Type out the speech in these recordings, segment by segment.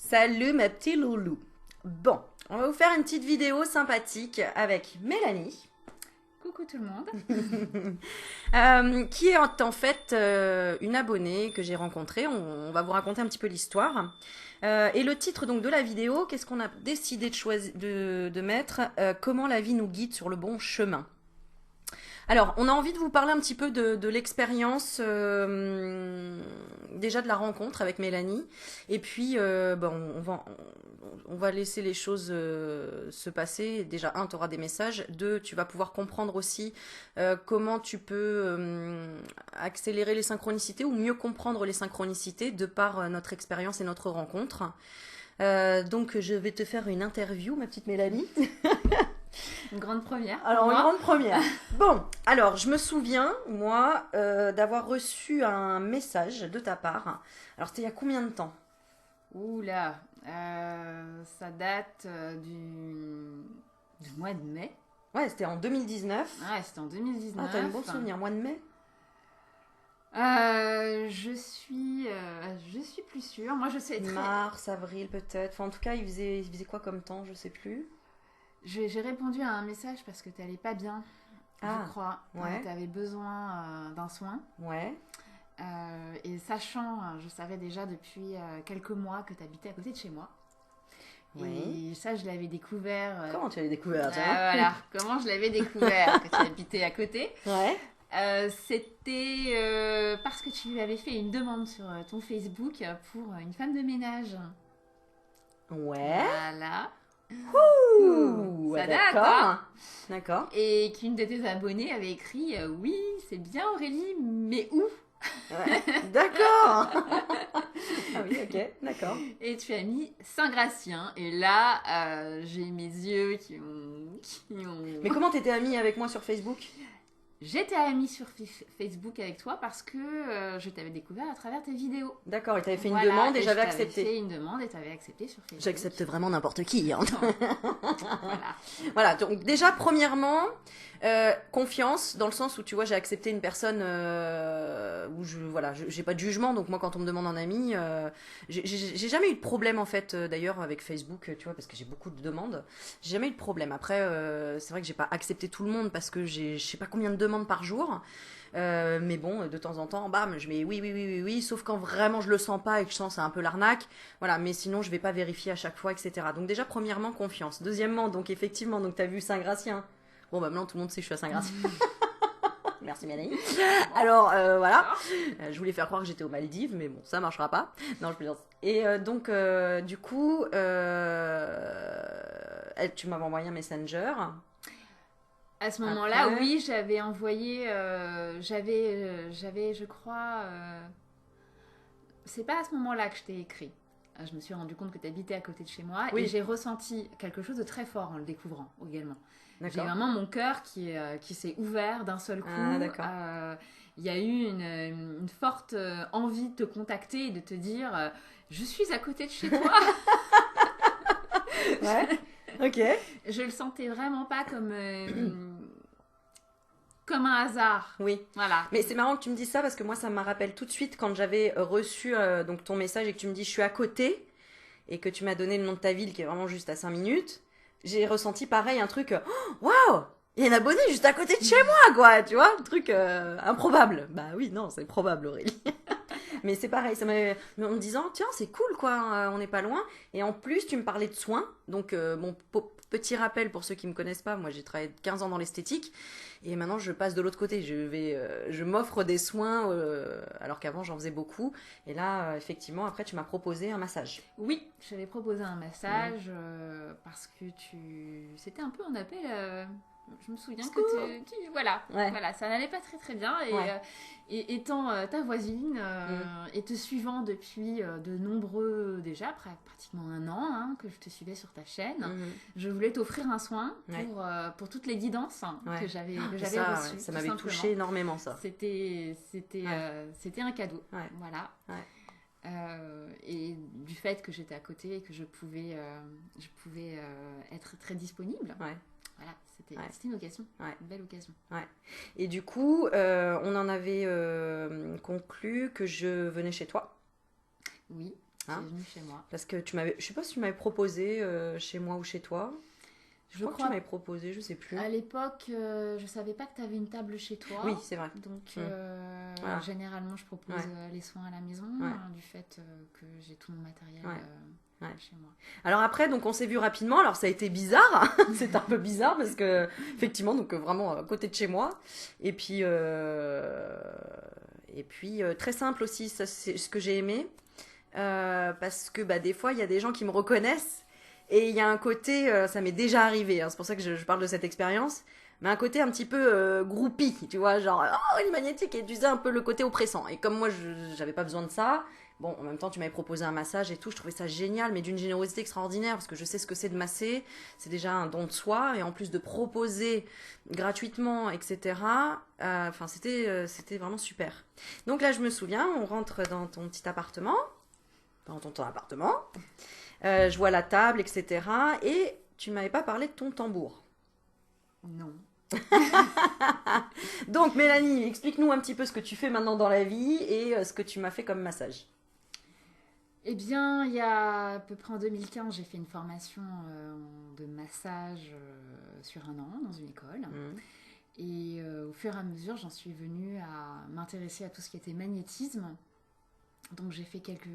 Salut ma petite loulou. Bon, on va vous faire une petite vidéo sympathique avec Mélanie. Coucou tout le monde. Qui est en fait une abonnée que j'ai rencontrée. On va vous raconter un petit peu l'histoire. Et le titre donc de la vidéo, qu'est-ce qu'on a décidé de mettre Comment la vie nous guide sur le bon chemin. Alors, on a envie de vous parler un petit peu de l'expérience déjà de la rencontre avec Mélanie. Et puis, on va laisser les choses se passer. Déjà, un, tu auras des messages. Deux, tu vas pouvoir comprendre aussi comment tu peux accélérer les synchronicités ou mieux comprendre les synchronicités de par notre expérience et notre rencontre. Donc, je vais te faire une interview, ma petite Mélanie. Une grande première. Alors, une grande première. Bon, alors, je me souviens, moi, d'avoir reçu un message de ta part. Alors, c'était il y a combien de temps? Oula, ça date du mois de mai. Ouais, c'était en 2019. Ouais, c'était en 2019. Ah, t'as un bon souvenir, mois de mai? Je suis plus sûre. Moi, je sais très... Mars, avril, peut-être. Enfin, en tout cas, il faisait quoi comme temps? Je sais plus. J'ai répondu à un message parce que t'allais pas bien, je crois. Ouais. T'avais besoin d'un soin. Ouais. Et sachant, je savais déjà depuis quelques mois que t'habitais à côté de chez moi. Oui. Et ça, je l'avais découvert. Comment tu l'avais découvert, voilà, comment je l'avais découvert que tu habitais à côté. Ouais. C'était parce que tu avais fait une demande sur ton Facebook pour une femme de ménage. Ouais. Voilà. Ouh, Ça ouais, date, d'accord. hein. D'accord. Et qu'une de tes abonnées avait écrit oui, c'est bien Aurélie, mais où? Ouais. D'accord. Ah oui, ok, d'accord. Et tu as mis Saint-Gratien. Et là, j'ai mes yeux qui ont... Mais comment t'étais amie avec moi sur Facebook? J'étais amie sur Facebook avec toi parce que je t'avais découvert à travers tes vidéos. D'accord, et t'avais fait une Voilà, demande et j'avais j'avais accepté. fait une demande et t'avais accepté sur Facebook. J'accepte vraiment n'importe qui. Hein. Voilà. Voilà, donc déjà, premièrement, confiance, dans le sens où, tu vois, j'ai accepté une personne où j'ai pas de jugement, donc moi, quand on me demande un ami, j'ai jamais eu de problème, en fait, d'ailleurs, avec Facebook, tu vois, parce que j'ai beaucoup de demandes. J'ai jamais eu de problème. Après, c'est vrai que j'ai pas accepté tout le monde parce que je sais pas combien de demandes par jour. Mais bon, de temps en temps, bam, je mets oui, sauf quand vraiment je le sens pas et que je sens c'est un peu l'arnaque. Voilà, mais sinon je vais pas vérifier à chaque fois, etc. Donc déjà, premièrement, confiance. Deuxièmement, donc effectivement, donc t'as vu Saint-Gratien. Bon, bah maintenant tout le monde sait que je suis à Saint-Gratien. Merci Mélanie. Alors voilà, je voulais faire croire que j'étais aux Maldives, mais bon, ça marchera pas. Non, je plaisante. Et donc, du coup, tu m'avais envoyé un messenger. À ce moment-là, Après... oui, j'avais envoyé, j'avais, je crois, c'est pas à ce moment-là que je t'ai écrit. Je me suis rendu compte que tu habitais à côté de chez moi et j'ai ressenti quelque chose de très fort en le découvrant également. J'ai vraiment mon cœur qui s'est ouvert d'un seul coup. Il y a eu une forte envie de te contacter et de te dire je suis à côté de chez toi. Ouais. Ok. Je le sentais vraiment pas comme un hasard. Oui. Voilà. Mais c'est marrant que tu me dises ça parce que moi, ça me rappelle tout de suite quand j'avais reçu donc ton message et que tu me dis je suis à côté et que tu m'as donné le nom de ta ville qui est vraiment juste à 5 minutes. J'ai ressenti pareil un truc waouh, il y a une abonnée juste à côté de chez moi, quoi, tu vois, un truc improbable. Bah oui, non, c'est probable, Aurélie. Mais c'est pareil, ça m'a en me disant tiens, c'est cool quoi, on n'est pas loin. Et en plus, tu me parlais de soins. Donc petit rappel pour ceux qui me connaissent pas, moi j'ai travaillé 15 ans dans l'esthétique et maintenant je passe de l'autre côté. Je m'offre des soins alors qu'avant j'en faisais beaucoup. Et là, effectivement, après tu m'as proposé un massage. Oui, j'avais proposé un massage parce que c'était un peu un appel. Je me souviens que voilà, ça n'allait pas très très bien et étant ta voisine et te suivant depuis de nombreux déjà pratiquement un an que je te suivais sur ta chaîne, je voulais t'offrir un soin pour toutes les guidances que j'avais reçues. Ça m'avait touché énormément ça. C'était un cadeau, voilà. Et du fait que j'étais à côté et que je pouvais être très disponible. Voilà, c'était une occasion, une belle occasion. Ouais. Et du coup, on en avait conclu que je venais chez toi. Oui. qui est venu chez moi. Parce que je sais pas si tu m'avais proposé chez moi ou chez toi. Je crois que tu m'avais proposé, je sais plus. À l'époque, je savais pas que tu avais une table chez toi. Oui, c'est vrai. Donc, généralement, je propose les soins à la maison, du fait que j'ai tout mon matériel chez moi. Alors après, donc on s'est vu rapidement. Alors ça a été bizarre, c'est un peu bizarre parce que effectivement, donc vraiment à côté de chez moi. Et puis très simple aussi, ça c'est ce que j'ai aimé, parce que des fois il y a des gens qui me reconnaissent. Et il y a un côté, ça m'est déjà arrivé, c'est pour ça que je parle de cette expérience, mais un côté un petit peu groupie, tu vois, genre, oh, une magnétique, et tu sais, un peu le côté oppressant. Et comme moi, j'avais pas besoin de ça, bon, en même temps, tu m'avais proposé un massage et tout, je trouvais ça génial, mais d'une générosité extraordinaire, parce que je sais ce que c'est de masser, c'est déjà un don de soi, et en plus de proposer gratuitement, etc., c'était vraiment super. Donc là, je me souviens, on rentre dans ton petit appartement, dans ton appartement, je vois la table, etc. Et tu m'avais pas parlé de ton tambour. Non. Donc Mélanie, explique-nous un petit peu ce que tu fais maintenant dans la vie et ce que tu m'as fait comme massage. Eh bien, il y a à peu près en 2015, j'ai fait une formation de massage sur un an dans une école. Et au fur et à mesure, j'en suis venue à m'intéresser à tout ce qui était magnétisme. Donc j'ai fait quelques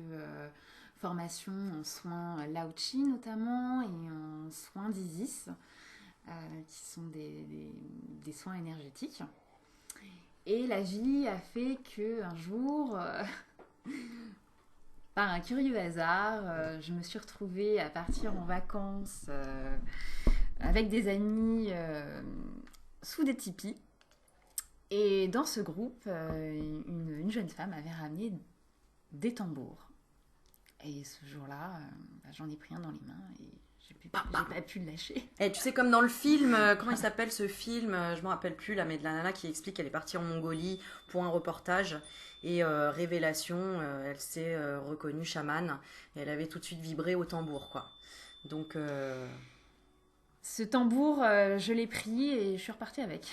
formations en soins Lao Chi notamment et en soins d'Isis, qui sont des soins énergétiques. Et la vie a fait qu'un jour, par un curieux hasard, je me suis retrouvée à partir en vacances avec des amis sous des tipis. Et dans ce groupe, une jeune femme avait ramené des tambours. Et ce jour-là, j'en ai pris un dans les mains et j'ai pas pu le lâcher. Et tu sais, comme dans le film, comment il s'appelle ce film, je me rappelle plus là, mais de la nana qui explique qu'elle est partie en Mongolie pour un reportage et révélation, elle s'est reconnue chamane et elle avait tout de suite vibré au tambour, quoi. Donc ce tambour, je l'ai pris et je suis repartie avec.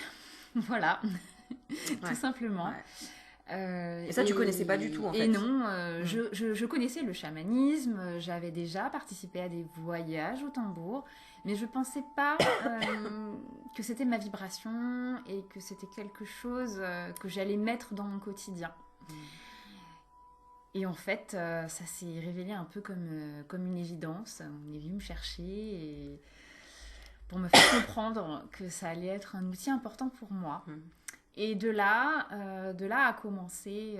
Voilà, tout simplement. Ouais. Et ça, tu connaissais pas du tout, en fait. Et non, je connaissais le chamanisme, j'avais déjà participé à des voyages au tambour, mais je pensais pas que c'était ma vibration et que c'était quelque chose que j'allais mettre dans mon quotidien. Et en fait, ça s'est révélé un peu comme une évidence. On est venu me chercher et pour me faire comprendre que ça allait être un outil important pour moi. Et de là a commencé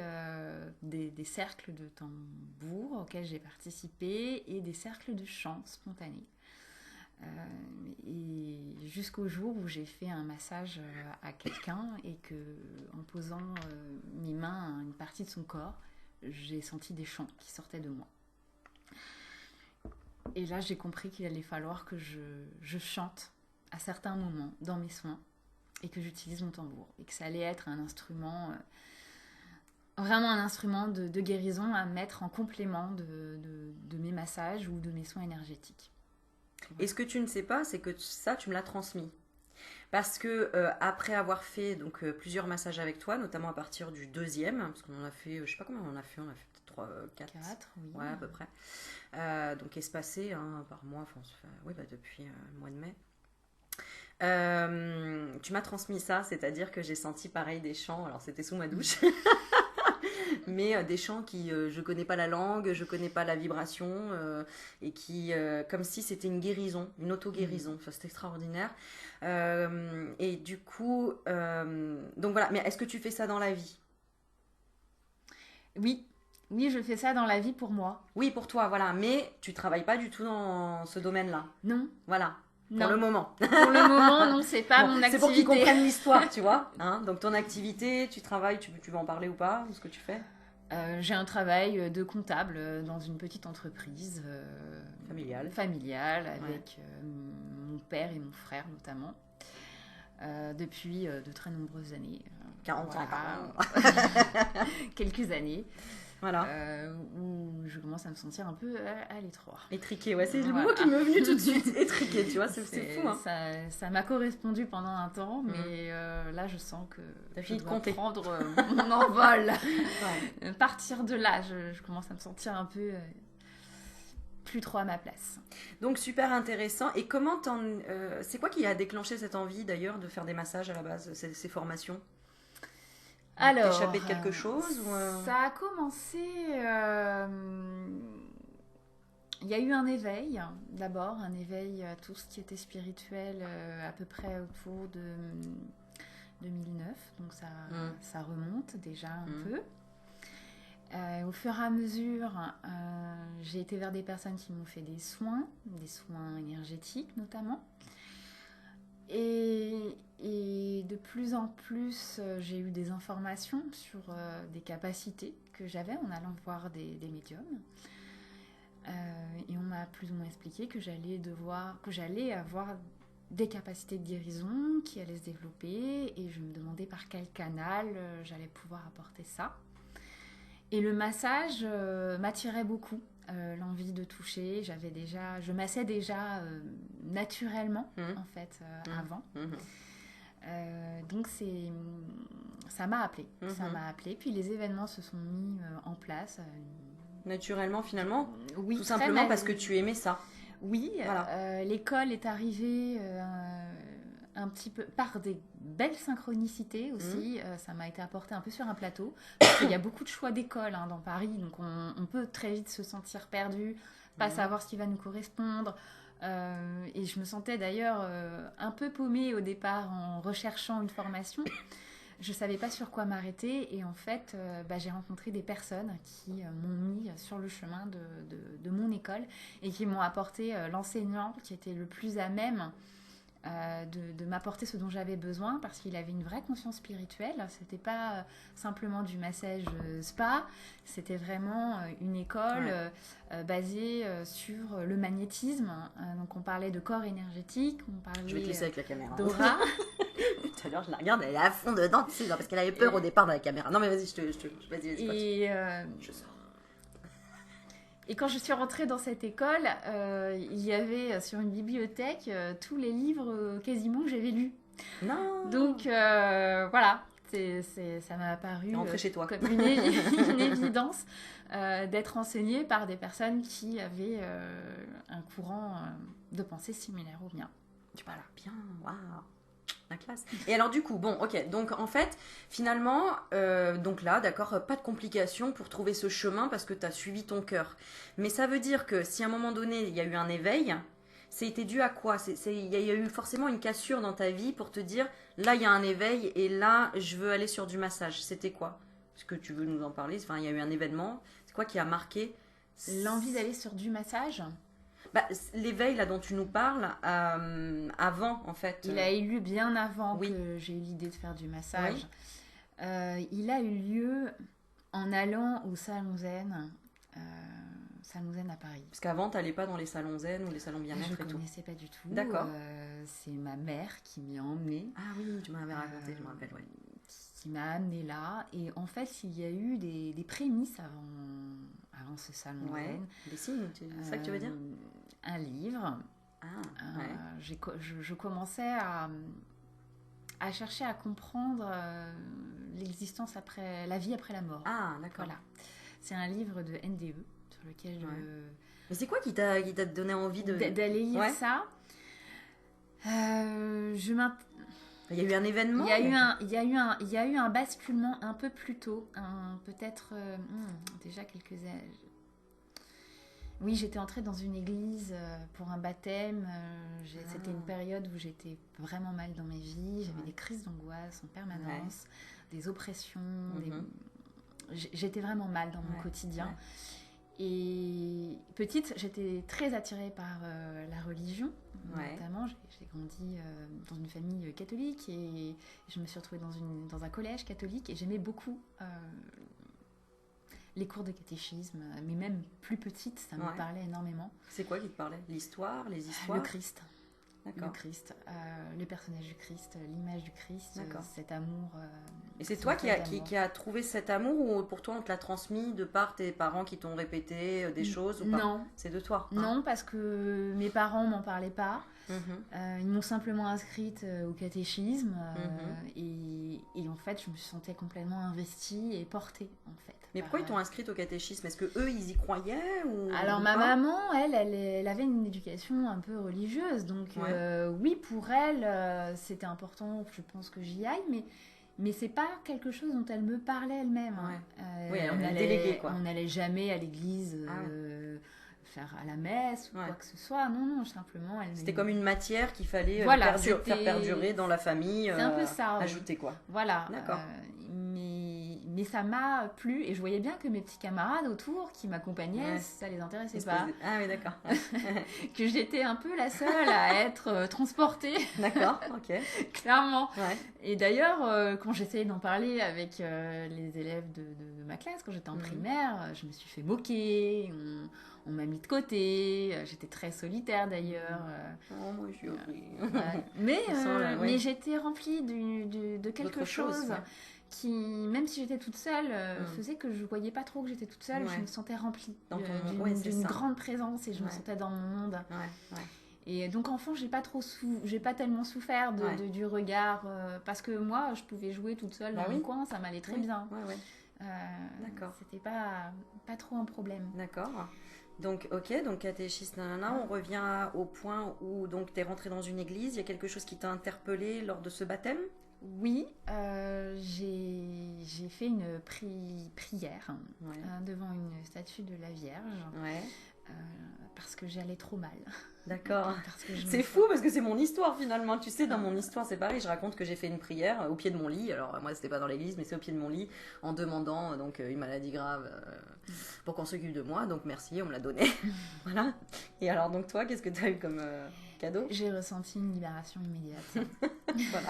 des cercles de tambour auxquels j'ai participé et des cercles de chant spontané. Et jusqu'au jour où j'ai fait un massage à quelqu'un et que, en posant mes mains à une partie de son corps, j'ai senti des chants qui sortaient de moi. Et là, j'ai compris qu'il allait falloir que je chante à certains moments dans mes soins et que j'utilise mon tambour. Et que ça allait être un instrument, vraiment un instrument de guérison à mettre en complément de mes massages ou de mes soins énergétiques. Et ce que tu ne sais pas, c'est que ça, tu me l'as transmis. Parce que après avoir fait plusieurs massages avec toi, notamment à partir du 2e, parce qu'on en a fait, je sais pas combien on a fait peut-être 3, 4. 4, oui. Ouais, à peu près. Donc espacé par mois, depuis le mois de mai. Tu m'as transmis ça, c'est-à-dire que j'ai senti pareil des chants, alors c'était sous ma douche, mais des chants qui, je connais pas la langue, je connais pas la vibration, et qui, comme si c'était une guérison, une auto-guérison, enfin, c'était extraordinaire. Et du coup, donc voilà, mais est-ce que tu fais ça dans la vie ? Oui, je fais ça dans la vie pour moi. Oui, pour toi, voilà, mais tu travailles pas du tout dans ce domaine-là. Non. Voilà. Pour le moment. Pour le moment, non, c'est pas mon activité. C'est pour qu'ils comprennent l'histoire, tu vois. Donc ton activité, tu travailles, tu veux en parler ou pas, de ce que tu fais ? J'ai un travail de comptable dans une petite entreprise familiale avec mon père et mon frère notamment, depuis de très nombreuses années. 40 ans. Quelques années. Voilà. Où je commence à me sentir un peu à l'étroit. Étriqué, ouais, c'est le mot qui m'est venu tout de suite. Étriqué, tu vois, c'est fou. Ça m'a correspondu pendant un temps, mais là, je sens que je dois prendre mon envol. Partir de là, je commence à me sentir un peu plus trop à ma place. Donc super intéressant. Et c'est quoi qui a déclenché cette envie d'ailleurs de faire des massages à la base, ces formations? Alors, t'échappé de quelque chose ça a commencé... Il y a eu un éveil, d'abord, un éveil à tout ce qui était spirituel à peu près autour de 2009, donc ça remonte déjà un peu. Au fur et à mesure, j'ai été vers des personnes qui m'ont fait des soins énergétiques notamment. Et de plus en plus, j'ai eu des informations sur des capacités que j'avais en allant voir des médiums. Et on m'a plus ou moins expliqué que j'allais avoir des capacités de guérison qui allaient se développer, et je me demandais par quel canal j'allais pouvoir apporter ça. Et le massage m'attirait beaucoup, l'envie de toucher. Je massais déjà naturellement en fait avant. Donc ça m'a appelé. Puis les événements se sont mis en place. Naturellement finalement, oui, tout simplement parce que tu aimais ça. Oui, voilà. L'école est arrivée un petit peu par des belles synchronicités aussi. Ça m'a été apporté un peu sur un plateau. Parce qu'il y a beaucoup de choix d'écoles dans Paris, donc on peut très vite se sentir perdu, pas savoir ce qui va nous correspondre. Et je me sentais d'ailleurs un peu paumée au départ en recherchant une formation. Je ne savais pas sur quoi m'arrêter, et en fait, j'ai rencontré des personnes qui m'ont mis sur le chemin de mon école et qui m'ont apporté l'enseignant qui était le plus à même de m'apporter ce dont j'avais besoin, parce qu'il avait une vraie conscience spirituelle. C'était pas simplement du massage spa, c'était vraiment une école basée sur le magnétisme. Donc on parlait de corps énergétique, on parlait je vais te laisser avec la caméra d'aura. Tout à l'heure je la regarde, elle est à fond dedans, tu sais, parce qu'elle avait peur au départ de la caméra. Non mais vas-y, vas-y. Je sors. Et quand je suis rentrée dans cette école, il y avait sur une bibliothèque tous les livres quasiment que j'avais lus. Non. Donc voilà, ça m'a apparu chez toi. comme une évidence d'être enseignée par des personnes qui avaient un courant de pensée similaire au mien. Tu parles bien, waouh. La classe. Et alors du coup, bon, ok, donc en fait, finalement, donc là, d'accord, pas de complications pour trouver ce chemin parce que tu as suivi ton cœur. Mais ça veut dire que si à un moment donné, il y a eu un éveil, c'était dû à quoi? Il y a eu forcément une cassure dans ta vie pour te dire, là, il y a un éveil et là, je veux aller sur du massage. C'était quoi? Est-ce que tu veux nous en parler? Enfin, il y a eu un événement. C'est quoi qui a marqué? L'envie d'aller sur du massage? L'éveil là dont tu nous parles, avant en fait. Il a eu lieu bien avant que j'ai eu l'idée de faire du massage. Oui. Il a eu lieu en allant au salon zen, à Paris. Parce qu'avant, tu n'allais pas dans les salons zen ou les salons bien-être et tout. Je ne connaissais pas du tout. D'accord. C'est ma mère qui m'y a emmenée. Ah oui, tu m'avais raconté, je me rappelle, oui. Qui m'a amenée là. Et en fait, il y a eu des prémices avant ce salon zen. Des signes, c'est ça que tu veux dire? Un livre. Je commençais à chercher à comprendre l'existence après la vie après la mort. Ah, d'accord. Voilà. C'est un livre de NDE sur lequel Mais c'est quoi qui t'a donné envie d'aller lire ça? Il y a eu un événement. Il y a eu un basculement un peu plus tôt, peut-être déjà quelques années. Oui, j'étais entrée dans une église pour un baptême. C'était une période où j'étais vraiment mal dans ma vie. J'avais des crises d'angoisse en permanence, des oppressions. J'étais vraiment mal dans mon quotidien. Et petite, j'étais très attirée par la religion. Notamment, j'ai grandi dans une famille catholique et je me suis retrouvée dans un collège catholique et j'aimais beaucoup les cours de catéchisme, mais même plus petite, ça me parlait énormément. C'est quoi qui te parlait? L'histoire, les histoires? Le Christ. le Christ, le personnage du Christ, l'image du Christ, cet amour. Et c'est toi qui a trouvé cet amour ou pour toi on te l'a transmis de par tes parents qui t'ont répété des choses ou pas? Non. C'est de toi? Non, parce que mes parents m'en parlaient pas. Ils m'ont simplement inscrite au catéchisme et en fait je me sentais complètement investie et portée en fait. Mais pourquoi ils t'ont inscrite au catéchisme? Est-ce que eux ils y croyaient ou... Alors ma maman, elle avait une éducation un peu religieuse, donc oui, pour elle c'était important, je pense que j'y aille, mais c'est pas quelque chose dont elle me parlait elle-même. Oui, on allait déléguer quoi. On n'allait jamais à l'église faire à la messe ou quoi que ce soit. Non, simplement. C'était comme une matière qu'il fallait faire perdurer dans la famille. C'est un peu ça. Ajouter quoi. Voilà. D'accord. Mais ça m'a plu et je voyais bien que mes petits camarades autour qui m'accompagnaient, ça les intéressait pas. Ah oui, d'accord. Que j'étais un peu la seule à être transportée. D'accord, ok. Clairement. Ouais. Et d'ailleurs, quand j'essayais d'en parler avec les élèves de ma classe, quand j'étais en primaire, je me suis fait moquer. On m'a mis de côté, j'étais très solitaire d'ailleurs. Oh, moi je suis mais j'étais remplie de quelque chose qui, même si j'étais toute seule, faisait que je ne voyais pas trop que j'étais toute seule. Je me sentais remplie d'une grande présence et je me sentais dans mon monde. Et donc enfant, j'ai pas tellement souffert du regard parce que moi, je pouvais jouer toute seule dans mon coin, ça m'allait très bien. D'accord. C'était pas trop un problème. D'accord. Donc, donc catéchisme, on revient au point où tu es rentrée dans une église. Il y a quelque chose qui t'a interpellée lors de ce baptême? Oui, j'ai fait une prière devant une statue de la Vierge parce que j'allais trop mal. D'accord. C'est fou parce que c'est mon histoire finalement. Tu sais, dans mon histoire, c'est pareil. Je raconte que j'ai fait une prière au pied de mon lit. Alors moi, c'était pas dans l'église, mais c'est au pied de mon lit en demandant une maladie grave pour qu'on s'occupe de moi. Donc merci, on me l'a donné. Voilà. Et alors donc toi, qu'est-ce que tu as eu comme cadeau? J'ai ressenti une libération immédiate. Voilà.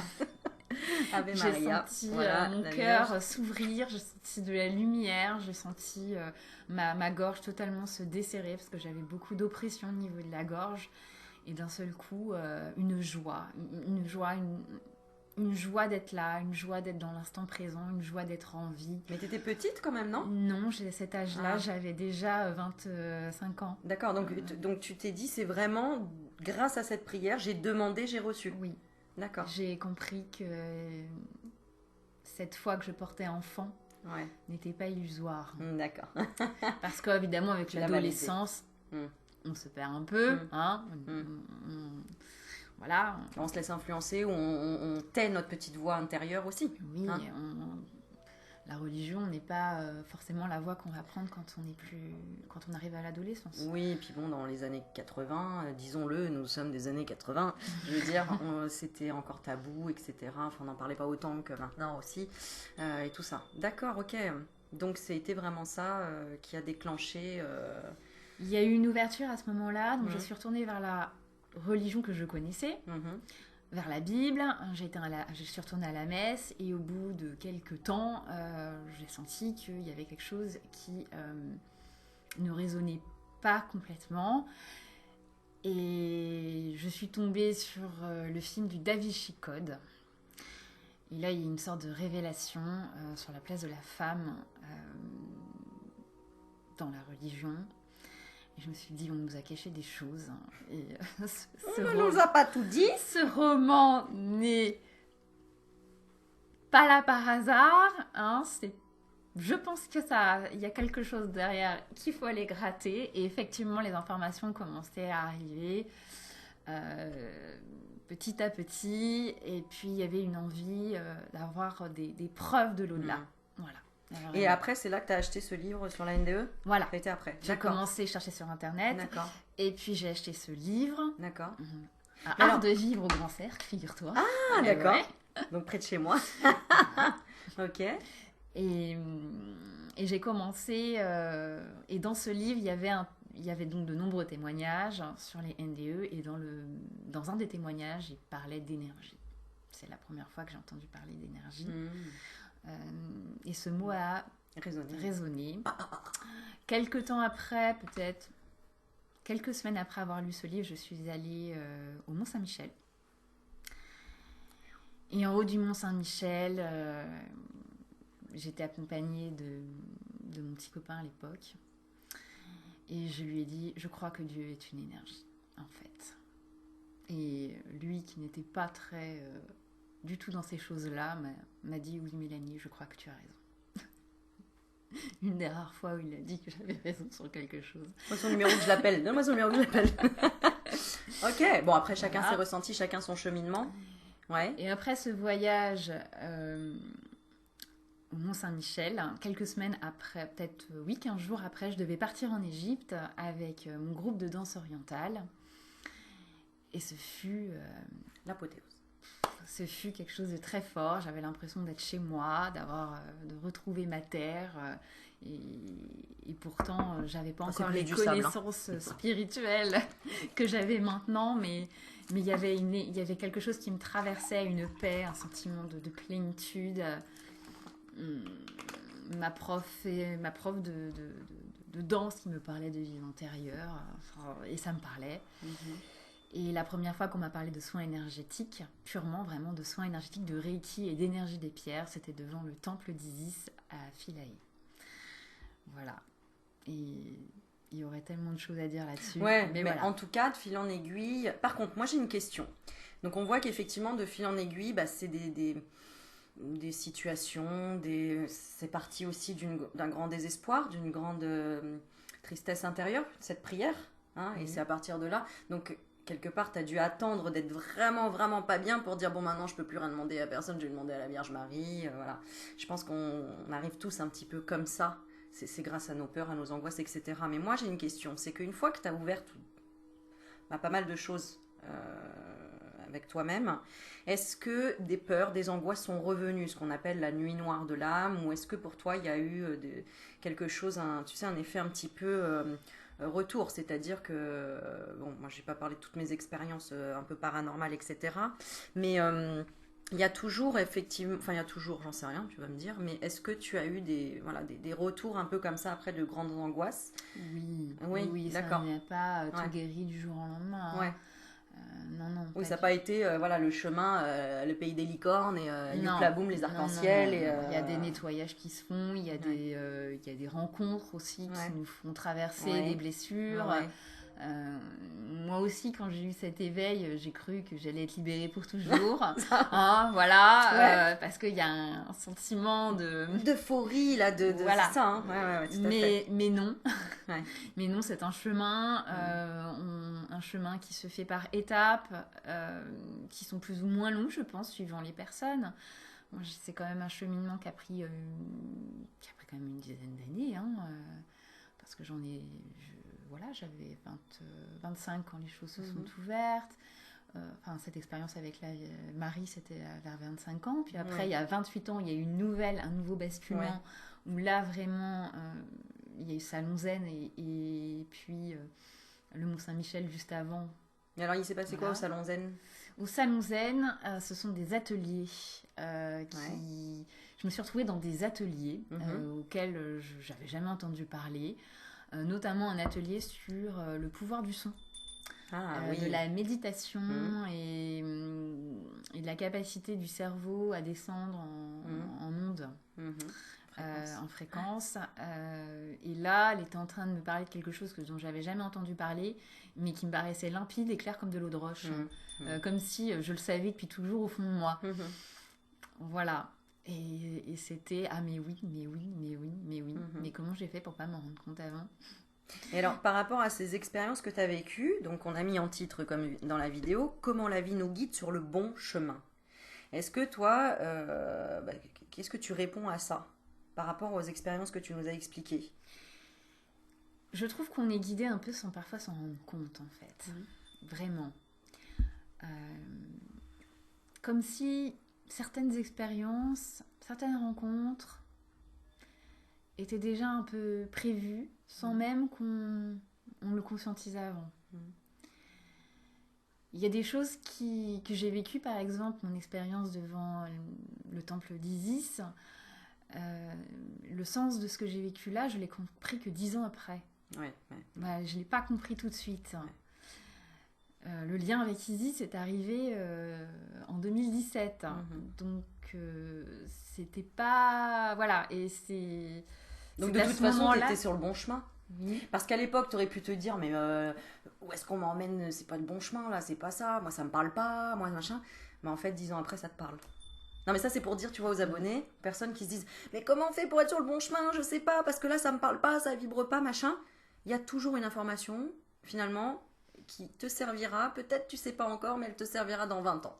Ave Maria. J'ai senti mon cœur Vierge s'ouvrir, j'ai senti de la lumière, j'ai senti ma gorge totalement se desserrer parce que j'avais beaucoup d'oppression au niveau de la gorge et d'un seul coup une joie d'être là, une joie d'être dans l'instant présent, une joie d'être en vie. Mais t'étais petite quand même, non? Non, à cet âge-là, j'avais déjà 25 ans. D'accord, donc tu t'es dit c'est vraiment grâce à cette prière, j'ai demandé, j'ai reçu. Oui. D'accord. J'ai compris que cette foi que je portais enfant n'était pas illusoire. D'accord. Parce qu'évidemment, avec l'adolescence, on se perd un peu. Voilà. On se laisse influencer, on tait notre petite voix intérieure aussi. Oui, la religion n'est pas forcément la voie qu'on va prendre quand on arrive à l'adolescence. Oui, et puis bon, dans les années 80, disons-le, nous sommes des années 80, je veux dire, c'était encore tabou, etc. Enfin, on n'en parlait pas autant que maintenant aussi, et tout ça. D'accord, ok. Donc, c'était vraiment ça qui a déclenché... Il y a eu une ouverture à ce moment-là, donc je suis retournée vers la religion que je connaissais. Vers la Bible, je suis retournée à la messe et au bout de quelques temps, j'ai senti qu'il y avait quelque chose qui ne résonnait pas complètement. Et je suis tombée sur le film du Da Vinci Code. Et là, il y a une sorte de révélation sur la place de la femme dans la religion. Et je me suis dit, on nous a caché des choses. Et on ne nous a pas tout dit. Ce roman n'est pas là par hasard. Je pense que il y a quelque chose derrière qu'il faut aller gratter. Et effectivement, les informations commençaient à arriver petit à petit. Et puis, il y avait une envie d'avoir des preuves de l'au-delà. Voilà. Alors, et après, c'est là que tu as acheté ce livre sur la NDE? Voilà. Ça a été après. J'ai commencé à chercher sur Internet. D'accord. Et puis, j'ai acheté ce livre. D'accord. Art de vivre au Grand Cercle, figure-toi. Ah, d'accord. Ouais. Donc, près de chez moi. Ok. Et j'ai commencé... et dans ce livre, il y avait donc de nombreux témoignages sur les NDE. Et dans un des témoignages, il parlait d'énergie. C'est la première fois que j'ai entendu parler d'énergie. Et ce mot a résonné. Quelque temps après, peut-être quelques semaines après avoir lu ce livre, je suis allée au Mont-Saint-Michel. Et en haut du Mont-Saint-Michel, j'étais accompagnée de mon petit copain à l'époque. Et je lui ai dit, je crois que Dieu est une énergie, en fait. Et lui, qui n'était pas très du tout dans ces choses-là, m'a dit, oui Mélanie, je crois que tu as raison. Une des rares fois où il a dit que j'avais raison sur quelque chose. Moi, son numéro que je l'appelle. Donne-moi son numéro que je l'appelle. Ok, bon après chacun ses ressentis, chacun son cheminement. Ouais. Et après ce voyage au Mont-Saint-Michel, quelques semaines après, peut-être 15 jours après, je devais partir en Égypte avec mon groupe de danse orientale. Et ce fut... l'apothéose. Ce fut quelque chose de très fort. J'avais l'impression d'être chez moi, de retrouver ma terre. Et pourtant, j'avais pas encore les connaissances spirituelles que j'avais maintenant, mais il y avait quelque chose qui me traversait, une paix, un sentiment de plénitude. Ma prof de danse qui me parlait de vie antérieure, et ça me parlait. Et la première fois qu'on m'a parlé de soins énergétiques, purement vraiment de soins énergétiques, de Reiki et d'énergie des pierres, c'était devant le temple d'Isis à Philae. Voilà. Et il y aurait tellement de choses à dire là-dessus. Ouais, mais voilà. En tout cas, de fil en aiguille... Par contre, moi j'ai une question. Donc on voit qu'effectivement, de fil en aiguille, c'est des situations, c'est parti aussi d'un grand désespoir, d'une grande tristesse intérieure, cette prière. Hein, et c'est à partir de là... Donc, quelque part, tu as dû attendre d'être vraiment, vraiment pas bien pour dire, bon, maintenant, je peux plus rien demander à personne, je vais demander à la Vierge Marie. Voilà. Je pense qu'on arrive tous un petit peu comme ça. C'est grâce à nos peurs, à nos angoisses, etc. Mais moi, j'ai une question. C'est qu'une fois que tu as ouvert pas mal de choses avec toi-même, est-ce que des peurs, des angoisses sont revenues, ce qu'on appelle la nuit noire de l'âme, ou est-ce que pour toi, il y a eu quelque chose, un effet un petit peu... retour, c'est-à-dire que bon, moi j'ai pas parlé de toutes mes expériences un peu paranormales, etc. Mais il y a toujours effectivement, enfin il y a toujours, j'en sais rien, tu vas me dire, mais est-ce que tu as eu des retours un peu comme ça après de grandes angoisses? Oui, d'accord. Ça n'est pas tout guéri du jour au lendemain. Hein. Ouais. Non. Oui, ça n'a pas été le chemin, le pays des licornes et boum, les arcs-en-ciel. Il y a des nettoyages qui se font, il y a des rencontres aussi qui nous font traverser des blessures. Moi aussi, quand j'ai eu cet éveil, j'ai cru que j'allais être libérée pour toujours. Parce qu'il y a un sentiment d'euphorie là, voilà. C'est ça. Hein. Mais non. Mais non, c'est un chemin, un chemin qui se fait par étapes, qui sont plus ou moins longs, je pense, suivant les personnes. Moi, c'est quand même un cheminement qui a pris quand même une dizaine d'années, hein, parce que j'avais 25 quand les choses se sont ouvertes. Cette expérience avec la Marie, c'était vers 25 ans. Puis après, il y a 28 ans, il y a eu un nouveau basculement, où là, vraiment, il y a eu Salon Zen et puis le Mont-Saint-Michel juste avant. Et alors, il s'est passé quoi au Salon Zen? Au Salon Zen, ce sont des ateliers Je me suis retrouvée dans des ateliers auxquels je n'avais jamais entendu parler. Notamment un atelier sur le pouvoir du son, de la méditation et de la capacité du cerveau à descendre en ondes, en fréquence. Et là, elle était en train de me parler de quelque chose dont je n'avais jamais entendu parler, mais qui me paraissait limpide et clair comme de l'eau de roche, comme si je le savais depuis toujours au fond de moi. Voilà. Et c'était mais oui, mais comment j'ai fait pour pas m'en rendre compte avant? Et alors, par rapport à ces expériences que tu as vécues, donc on a mis en titre, comme dans la vidéo, comment la vie nous guide sur le bon chemin. Est-ce que toi, qu'est-ce que tu réponds à ça par rapport aux expériences que tu nous as expliquées? Je trouve qu'on est guidé un peu sans parfois s'en rendre compte, en fait. Vraiment. Comme si certaines expériences, certaines rencontres étaient déjà un peu prévues sans même qu'on le conscientise avant. Il y a des choses que j'ai vécues, par exemple, mon expérience devant le temple d'Isis. Le sens de ce que j'ai vécu là, je l'ai compris que 10 ans après. Ouais. Bah, je l'ai pas compris tout de suite. Le lien avec Izzy, c'est arrivé en 2017. Donc, c'était pas... Voilà, et c'est... Donc, de toute façon, tu étais sur le bon chemin. Parce qu'à l'époque, tu aurais pu te dire, mais où est-ce qu'on m'emmène? C'est pas le bon chemin, là, c'est pas ça. Moi, ça me parle pas, moi, machin. Mais en fait, 10 ans après, ça te parle. Non, mais ça, c'est pour dire, tu vois, aux abonnés, personnes qui se disent, mais comment on fait pour être sur le bon chemin? Je sais pas, parce que là, ça me parle pas, ça vibre pas, machin. Il y a toujours une information, finalement, qui te servira, peut-être tu sais pas encore, mais elle te servira dans 20 ans.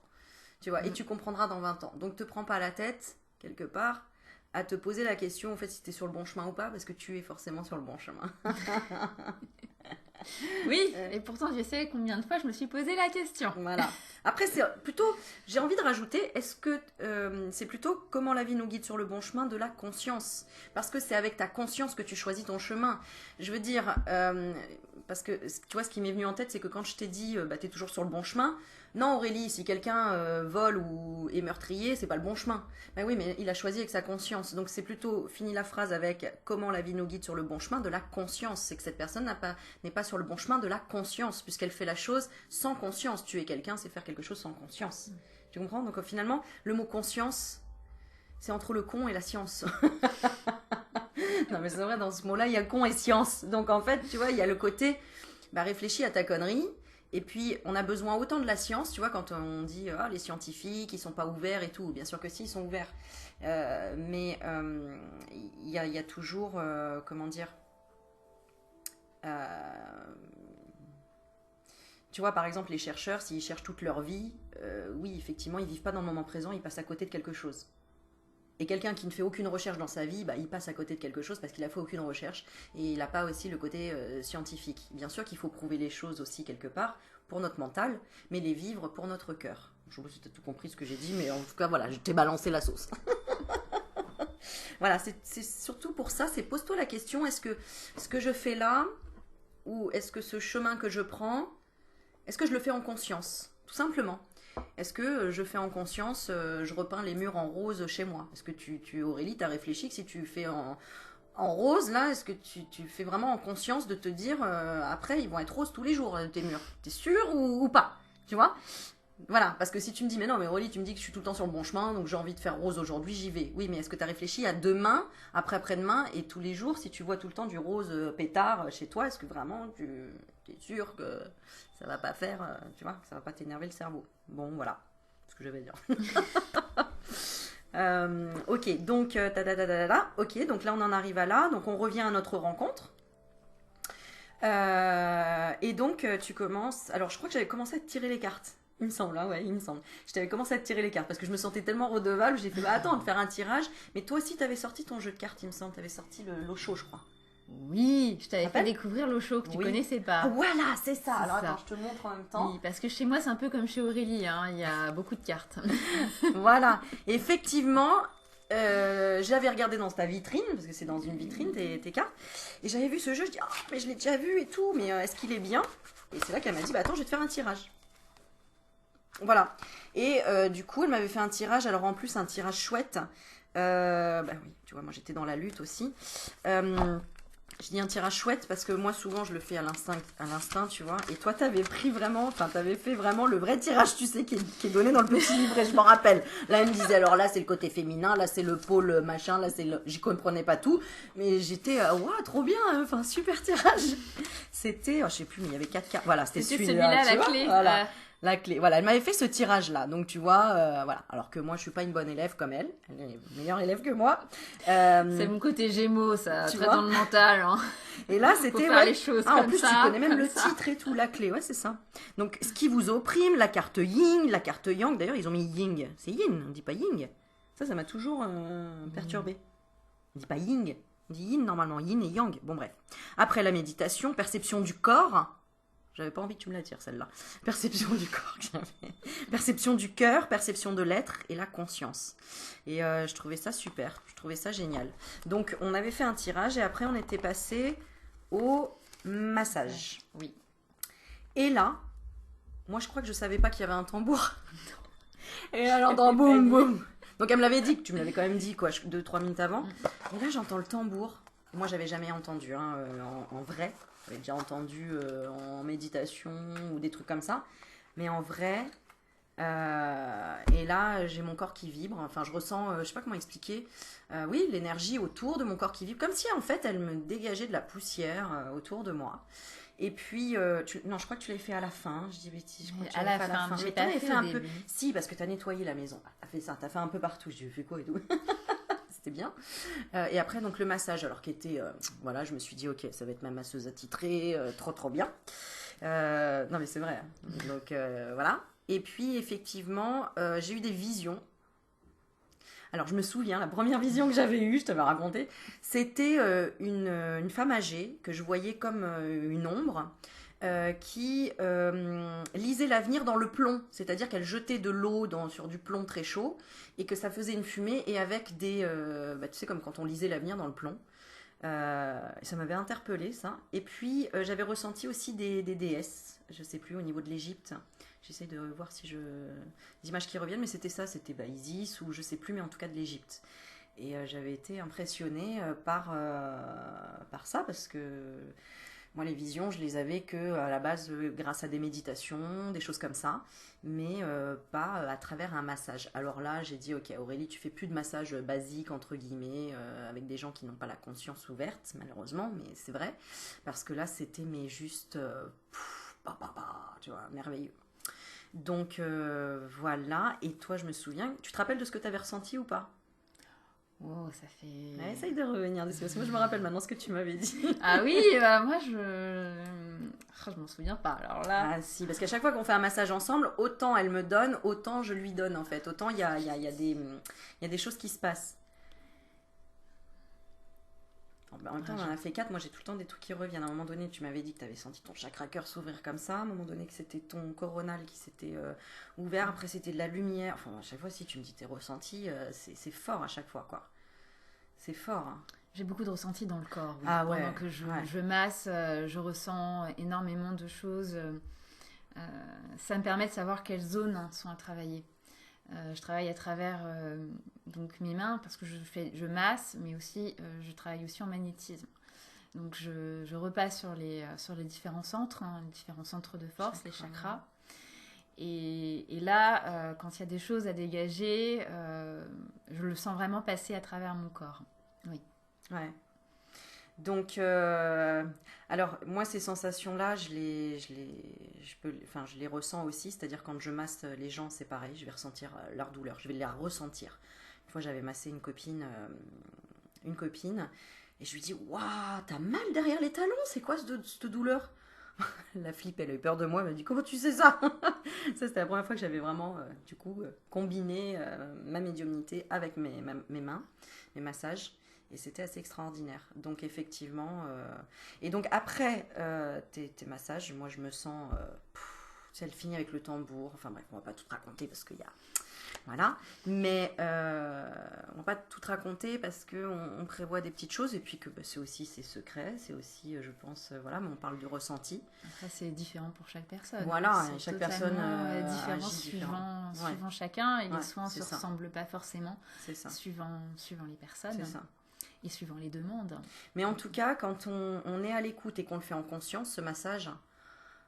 Tu vois, et tu comprendras dans 20 ans. Donc te prends pas la tête, quelque part, à te poser la question, en fait, si tu es sur le bon chemin ou pas, parce que tu es forcément sur le bon chemin. Oui, et pourtant je sais combien de fois je me suis posé la question. Voilà. Après, c'est plutôt, j'ai envie de rajouter, est-ce que c'est plutôt comment la vie nous guide sur le bon chemin de la conscience? Parce que c'est avec ta conscience que tu choisis ton chemin. Je veux dire, parce que tu vois, ce qui m'est venu en tête, c'est que quand je t'ai dit, tu es toujours sur le bon chemin. Non, Aurélie, si quelqu'un vole ou est meurtrier, c'est pas le bon chemin. Ben oui, mais il a choisi avec sa conscience. Donc c'est plutôt, fini la phrase avec comment la vie nous guide sur le bon chemin de la conscience. C'est que cette personne n'est pas sur le bon chemin de la conscience, puisqu'elle fait la chose sans conscience. Tuer quelqu'un, c'est faire quelque chose sans conscience. Tu comprends? Donc finalement, le mot conscience, c'est entre le con et la science. Non mais c'est vrai, dans ce mot-là, il y a con et science. Donc en fait, tu vois, il y a le côté, réfléchis à ta connerie. Et puis, on a besoin autant de la science, tu vois, quand on dit les scientifiques, ils sont pas ouverts et tout. Bien sûr que si, ils sont ouverts. Mais il y a toujours, comment dire, tu vois, par exemple, les chercheurs, s'ils cherchent toute leur vie, oui, effectivement, ils vivent pas dans le moment présent, ils passent à côté de quelque chose. Et quelqu'un qui ne fait aucune recherche dans sa vie, il passe à côté de quelque chose parce qu'il n'a fait aucune recherche et il n'a pas aussi le côté scientifique. Bien sûr qu'il faut prouver les choses aussi quelque part pour notre mental, mais les vivre pour notre cœur. Je sais pas si tu as tout compris ce que j'ai dit, mais en tout cas, voilà, je t'ai balancé la sauce. Voilà, c'est surtout pour ça, c'est pose-toi la question, est-ce que ce que je fais là, ou est-ce que ce chemin que je prends, est-ce que je le fais en conscience? Tout simplement. Est-ce que je fais en conscience, je repeins les murs en rose chez moi? Est-ce que Aurélie, tu as réfléchi que si tu fais en rose, là, est-ce que tu fais vraiment en conscience de te dire, après, ils vont être roses tous les jours, tes murs? T'es sûr ou pas? Tu vois? Voilà, parce que si tu me dis, mais non, mais Aurélie, tu me dis que je suis tout le temps sur le bon chemin, donc j'ai envie de faire rose aujourd'hui, j'y vais. Oui, mais est-ce que tu as réfléchi à demain, après-demain, et tous les jours, si tu vois tout le temps du rose pétard chez toi, est-ce que vraiment tu es sûr que ça va pas faire, tu vois, que ça va pas t'énerver le cerveau? Bon, voilà, ce que je vais dire. Ok, donc, ok, donc là on en arrive à là, donc on revient à notre rencontre. Et donc tu commences, alors je crois que j'avais commencé à te tirer les cartes. Il me semble, ouais, il me semble. Je t'avais commencé à te tirer les cartes parce que je me sentais tellement redevable. J'ai fait, attends, de faire un tirage. Mais toi aussi, t'avais sorti ton jeu de cartes, il me semble. T'avais sorti l'eau chaud, je crois. Oui, je t'avais fait découvrir l'eau chaud que tu connaissais pas. Ah, voilà, c'est ça. Alors attends, je te le montre en même temps. Oui, parce que chez moi, c'est un peu comme chez Aurélie. Hein. Il y a beaucoup de cartes. Voilà. Effectivement, j'avais regardé dans ta vitrine, parce que c'est dans une vitrine, tes cartes. Et j'avais vu ce jeu. Je dis, mais je l'ai déjà vu et tout. Mais est-ce qu'il est bien? Et c'est là qu'elle m'a dit, attends, je vais te faire un tirage. Voilà. Et du coup, elle m'avait fait un tirage. Alors en plus, un tirage chouette. Oui, tu vois, moi j'étais dans la lutte aussi. Je dis un tirage chouette parce que moi souvent je le fais à l'instinct, tu vois. Et toi t'avais fait vraiment le vrai tirage, tu sais, qui est donné dans le petit livret, je m'en rappelle. Là elle me disait, alors là c'est le côté féminin, là c'est le pôle machin, là c'est le... J'y comprenais pas tout, mais j'étais, waouh, trop bien, enfin super tirage. C'était, je sais plus, mais il y avait 4 cartes. Voilà, c'était celui-là, la clé. Voilà. La clé, voilà, elle m'avait fait ce tirage-là, donc tu vois, voilà, alors que moi je suis pas une bonne élève comme elle est meilleure élève que moi. C'est mon côté Gémeaux, ça, très dans le mental. Hein. Et là c'était, les choses en plus ça, tu connais même le titre et tout, la clé, ouais c'est ça. Donc ce qui vous opprime, la carte Yin, la carte Yang, d'ailleurs ils ont mis Ying, c'est Yin, on dit pas Ying. Ça m'a toujours perturbé. On dit pas Ying, on dit Yin normalement, Yin et Yang, bon bref. Après la méditation, perception du corps. J'avais pas envie que tu me la tires, celle-là. Perception du corps que j'avais. Perception du cœur, perception de l'être et la conscience. Et je trouvais ça super. Je trouvais ça génial. Donc, on avait fait un tirage et après, on était passé au massage. Oui. Et là, moi, je crois que je savais pas qu'il y avait un tambour. Et alors, dans boum, boum. Donc, elle me l'avait dit, que tu me l'avais quand même dit, quoi, 2-3 minutes avant. Et là, j'entends le tambour. moi, j'avais jamais entendu en vrai. J'avais déjà entendu en méditation ou des trucs comme ça. Mais en vrai, et là, j'ai mon corps qui vibre. Enfin, je ressens, je sais pas comment expliquer. Oui, l'énergie autour de mon corps qui vibre, comme si en fait, elle me dégageait de la poussière autour de moi. Et puis, non, je crois que tu l'avais fait à la fin. Je dis bêtise, je crois que tu l'avais fait à la fin. J'ai pas fait un au peu. début. Si, parce que tu as nettoyé la maison. Tu as fait ça, tu as fait un peu partout. Je dis, fais quoi et tout. C'était bien. Et après, donc le massage, alors qui était, voilà, je me suis dit, ok, ça va être ma masseuse attitrée, trop bien. Non, mais c'est vrai. Donc voilà. Et puis, effectivement, j'ai eu des visions. Alors, je me souviens, la première vision que j'avais eue, je t'avais raconté, c'était une femme âgée que je voyais comme une ombre qui lisait l'avenir dans le plomb. C'est-à-dire qu'elle jetait de l'eau sur du plomb très chaud et que ça faisait une fumée et avec des... tu sais, comme quand on lisait l'avenir dans le plomb. Ça m'avait interpellée, ça. Et puis, j'avais ressenti aussi des déesses, je sais plus, au niveau de l'Égypte. J'essaie de voir si des images qui reviennent, mais c'était ça, c'était Isis ou je sais plus, mais en tout cas de l'Égypte. Et j'avais été impressionnée par ça parce que moi, les visions, je les avais que à la base grâce à des méditations, des choses comme ça, mais pas à travers un massage. Alors là, j'ai dit, ok, Aurélie, tu fais plus de massage basique, entre guillemets, avec des gens qui n'ont pas la conscience ouverte, malheureusement, mais c'est vrai, parce que là, c'était mais juste, tu vois, merveilleux. Donc voilà, et toi, je me souviens, tu te rappelles de ce que tu avais ressenti ou pas? Oh, ça fait... Ouais, essaye de revenir dessus, parce que moi je me rappelle maintenant ce que tu m'avais dit. Ah oui, moi je m'en souviens pas, alors là... Ah si, parce qu'à chaque fois qu'on fait un massage ensemble, autant elle me donne, autant je lui donne en fait. Autant il y a des choses qui se passent. En même temps, on en a fait 4, moi j'ai tout le temps des trucs qui reviennent. À un moment donné, tu m'avais dit que tu avais senti ton chakra cœur s'ouvrir comme ça. À un moment donné, que c'était ton coronal qui s'était ouvert. Après, c'était de la lumière. Enfin, à chaque fois, si tu me dis tes ressentis, c'est fort à chaque fois, quoi. C'est fort. Hein. J'ai beaucoup de ressentis dans le corps. Oui. Ah ouais. Pendant que je masse, je ressens énormément de choses. Ça me permet de savoir quelles zones sont à travailler. Je travaille à travers donc mes mains parce que je masse, mais aussi je travaille aussi en magnétisme. Donc je repasse sur les différents centres, les différents centres de force, les chakras. Et là, quand il y a des choses à dégager, je le sens vraiment passer à travers mon corps. Oui. Ouais. Donc, alors moi ces sensations-là, je les ressens aussi. C'est-à-dire quand je masse les gens, c'est pareil, je vais ressentir leur douleur, je vais les ressentir. Une fois, j'avais massé une copine, et je lui dis, waouh, t'as mal derrière les talons, c'est quoi cette douleur? La flip, elle a eu peur de moi, elle m'a dit, comment tu sais ça? Ça, c'était la première fois que j'avais vraiment, combiné ma médiumnité avec mes mains, mes massages. Et c'était assez extraordinaire. Donc effectivement... Et donc après tes massages, moi je me sens... elle finit avec le tambour. Enfin bref, on va pas tout raconter parce qu'il y a... Voilà. Mais on va pas tout raconter parce qu'on prévoit des petites choses et puis que c'est aussi ses secrets. C'est aussi, je pense, voilà, mais on parle du ressenti. Après, c'est différent pour chaque personne. Voilà, chaque personne différent suivant chacun. Et les soins ne se ça. Ressemblent pas forcément suivant les personnes. C'est ça. Et suivant les demandes. Mais en tout cas, quand on est à l'écoute et qu'on le fait en conscience, ce massage,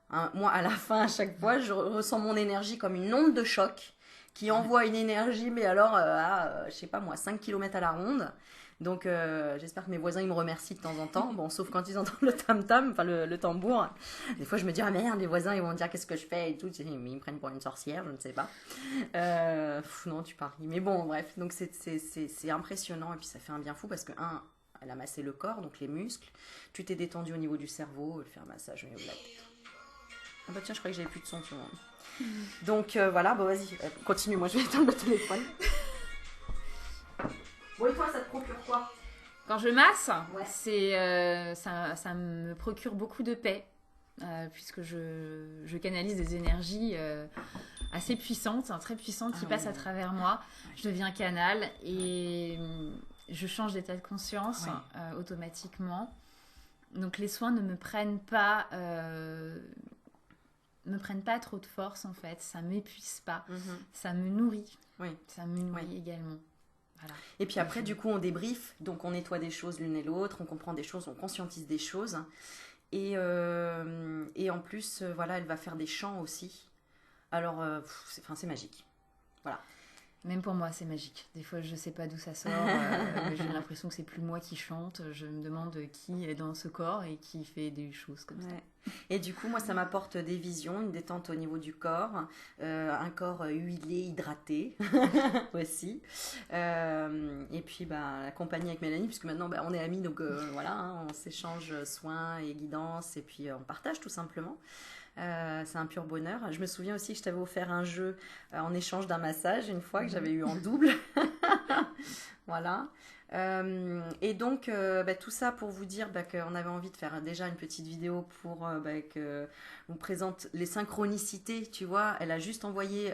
hein, moi, à la fin, à chaque fois, je ressens mon énergie comme une onde de choc qui envoie une énergie, mais alors, je sais pas moi, 5 km à la ronde. Donc, j'espère que mes voisins, ils me remercient de temps en temps. Bon, sauf quand ils entendent le tam-tam, enfin le tambour. Des fois, je me dis, ah merde, les voisins, ils vont me dire qu'est-ce que je fais et tout. Ils me prennent pour une sorcière, je ne sais pas. Non, tu paries. Mais bon, bref. Donc, c'est impressionnant. Et puis, ça fait un bien fou parce que, elle a massé le corps, donc les muscles. Tu t'es détendu au niveau du cerveau. Elle fait un massage au niveau de la tête. Ah bah tiens, je croyais que j'avais plus de son, tu vois. Donc, voilà. Bon, vas-y, continue. Moi, je vais éteindre le téléphone. Bon, et toi, ça te procure quoi? Quand je masse, ça me procure beaucoup de paix, puisque je canalise des énergies assez puissantes, très puissantes, qui passent à travers moi. Je deviens canal et je change d'état de conscience automatiquement. Donc les soins ne me prennent pas trop de force en fait, ça m'épuise pas, ça me nourrit, ça me nourrit également. Voilà. Et puis après, du coup, on débrief, donc on nettoie des choses l'une et l'autre, on comprend des choses, on conscientise des choses. Et en plus, voilà, elle va faire des chants aussi. Alors, c'est magique. Voilà. Même pour moi, c'est magique. Des fois, je sais pas d'où ça sort. J'ai l'impression que c'est plus moi qui chante. Je me demande qui est dans ce corps et qui fait des choses comme ça. Et du coup, moi, ça m'apporte des visions, une détente au niveau du corps, un corps huilé, hydraté aussi. Et puis, la compagnie avec Mélanie, puisque maintenant, on est amis, donc voilà, hein, on s'échange soins et guidance, et puis on partage tout simplement. C'est un pur bonheur. Je me souviens aussi que je t'avais offert un jeu en échange d'un massage une fois que j'avais eu en double. Voilà. Et donc, tout ça pour vous dire qu'on avait envie de faire déjà une petite vidéo pour que on présente les synchronicités, tu vois. Elle a juste envoyé...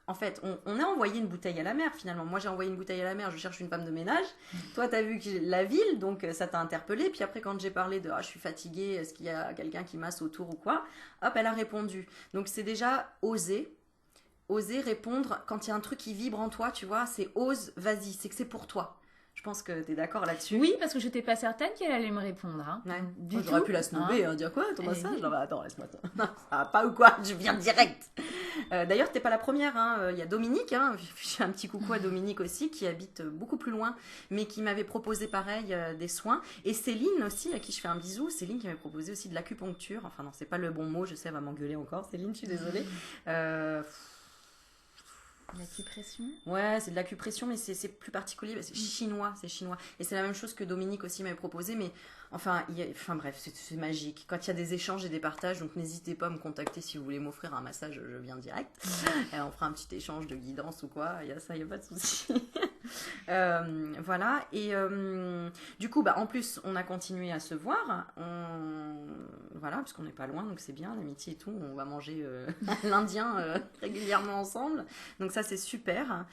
en fait, on a envoyé une bouteille à la mer, finalement. Moi, j'ai envoyé une bouteille à la mer, je cherche une femme de ménage. Toi, tu as vu la ville, donc ça t'a interpellé. Puis après, quand j'ai parlé de « je suis fatiguée, est-ce qu'il y a quelqu'un qui masse autour ou quoi ?» Hop, elle a répondu. Donc, c'est déjà oser répondre quand il y a un truc qui vibre en toi, tu vois. C'est ose, vas-y, c'est que c'est pour toi. Je pense que tu es d'accord là-dessus. Oui, parce que je n'étais pas certaine qu'elle allait me répondre. Hein. Ouais. J'aurais pu la snobber, dire quoi, ton massage attends, laisse-moi ça. Non, ça va pas ou quoi, je viens direct. D'ailleurs, t'es pas la première. Il y a Dominique, je fais un petit coucou à Dominique aussi, qui habite beaucoup plus loin, mais qui m'avait proposé pareil des soins. Et Céline aussi, à qui je fais un bisou. Céline qui m'avait proposé aussi de l'acupuncture. Enfin non, c'est pas le bon mot, je sais, elle va m'engueuler encore. Céline, je suis désolée. L'acupression ? Ouais, c'est de l'acupression, mais c'est plus particulier. C'est chinois. Et c'est la même chose que Dominique aussi m'avait proposé, mais enfin bref, c'est magique. Quand il y a des échanges et des partages, donc n'hésitez pas à me contacter si vous voulez m'offrir un massage, je viens direct. Et on fera un petit échange de guidance ou quoi, il y a pas de souci. Voilà, et du coup, en plus, on a continué à se voir. Voilà, parce qu'on n'est pas loin, donc c'est bien, l'amitié et tout. On va manger l'Indien régulièrement ensemble. Donc ça, c'est super.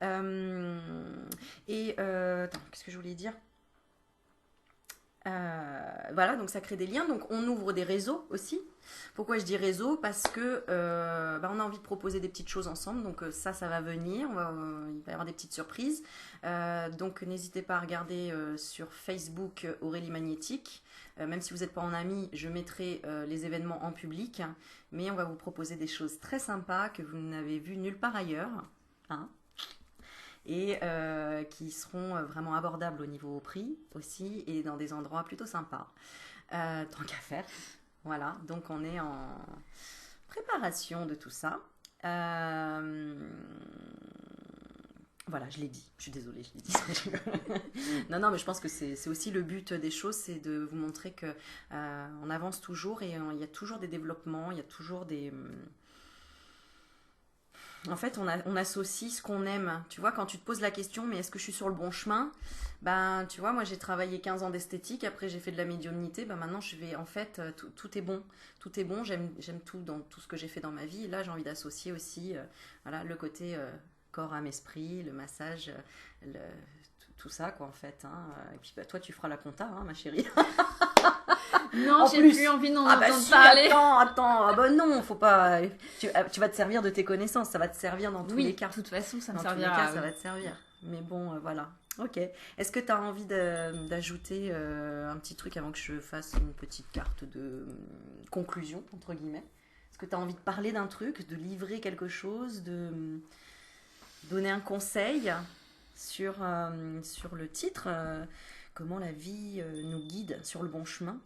Attends, qu'est-ce que je voulais dire ? Voilà, donc ça crée des liens. Donc on ouvre des réseaux aussi. Pourquoi je dis réseau ? Parce que on a envie de proposer des petites choses ensemble. Donc ça va venir. Il va y avoir des petites surprises. Donc n'hésitez pas à regarder sur Facebook Aurélie Magnétique. Même si vous n'êtes pas en ami, je mettrai les événements en public. Mais on va vous proposer des choses très sympas que vous n'avez vues nulle part ailleurs. Hein ? Et qui seront vraiment abordables au niveau prix aussi et dans des endroits plutôt sympas. Tant qu'à faire. Voilà, donc on est en préparation de tout ça. Voilà, je l'ai dit. Je suis désolée, je l'ai dit. Non, mais je pense que c'est aussi le but des choses, c'est de vous montrer que on avance toujours et il y a toujours des développements, il y a toujours des... En fait, on associe ce qu'on aime. Tu vois, quand tu te poses la question, mais est-ce que je suis sur le bon chemin ? Tu vois, moi j'ai travaillé 15 ans d'esthétique, après j'ai fait de la médiumnité, maintenant je vais, en fait, tout est bon. Tout est bon, j'aime tout dans tout ce que j'ai fait dans ma vie. Et là, j'ai envie d'associer aussi voilà, le côté corps, âme, esprit, le massage, tout ça, quoi, en fait. Hein. Et puis, toi, tu feras la compta, hein, ma chérie. Non, j'ai plus envie d'en entendre parler. Attends, non, faut pas. Tu vas te servir de tes connaissances, ça va te servir dans tous les cas. De toute façon, ça me servira. Dans tous les cas, ça va te servir. Mais bon, voilà. Ok. Est-ce que tu as envie d'ajouter un petit truc avant que je fasse une petite carte de conclusion, entre guillemets ? Est-ce que tu as envie de parler d'un truc, de livrer quelque chose, de donner un conseil sur le titre comment la vie nous guide sur le bon chemin ?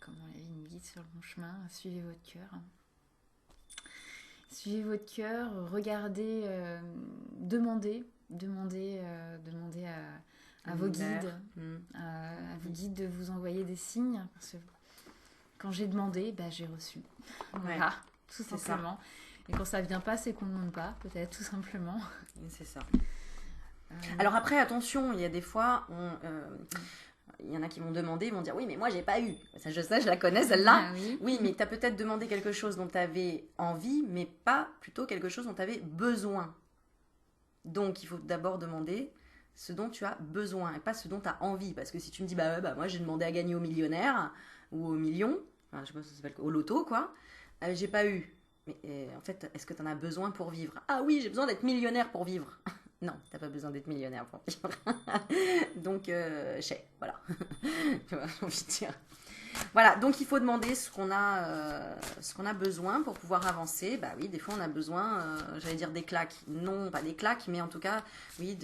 Comment la vie nous guide sur le bon chemin ? Suivez votre cœur. Suivez votre cœur, regardez, demandez à vos guides, à vos guides de vous envoyer des signes, parce que quand j'ai demandé, j'ai reçu. Voilà, tout simplement. Et quand ça vient pas, c'est qu'on ne demande pas, peut-être, tout simplement. C'est ça. Alors après, attention, il y a des fois, il y en a qui m'ont demandé, ils vont dire oui, mais moi j'ai pas eu. Ça, je sais, je la connais celle-là. Oui, mais tu as peut-être demandé quelque chose dont tu avais envie, mais pas plutôt quelque chose dont tu avais besoin. Donc il faut d'abord demander ce dont tu as besoin et pas ce dont tu as envie. Parce que si tu me dis moi j'ai demandé à gagner au millionnaire ou au million, enfin, je sais pas si ça s'appelle au loto, quoi, j'ai pas eu. Mais en fait, est-ce que tu en as besoin pour vivre ? Ah oui, j'ai besoin d'être millionnaire pour vivre. Non, t'as pas besoin d'être millionnaire pour vivre. Donc, voilà. Tu vois, j'ai envie de dire. Voilà, donc il faut demander ce qu'on a besoin pour pouvoir avancer. Bah oui, des fois on a besoin, j'allais dire des claques. Non, pas des claques, mais en tout cas, oui,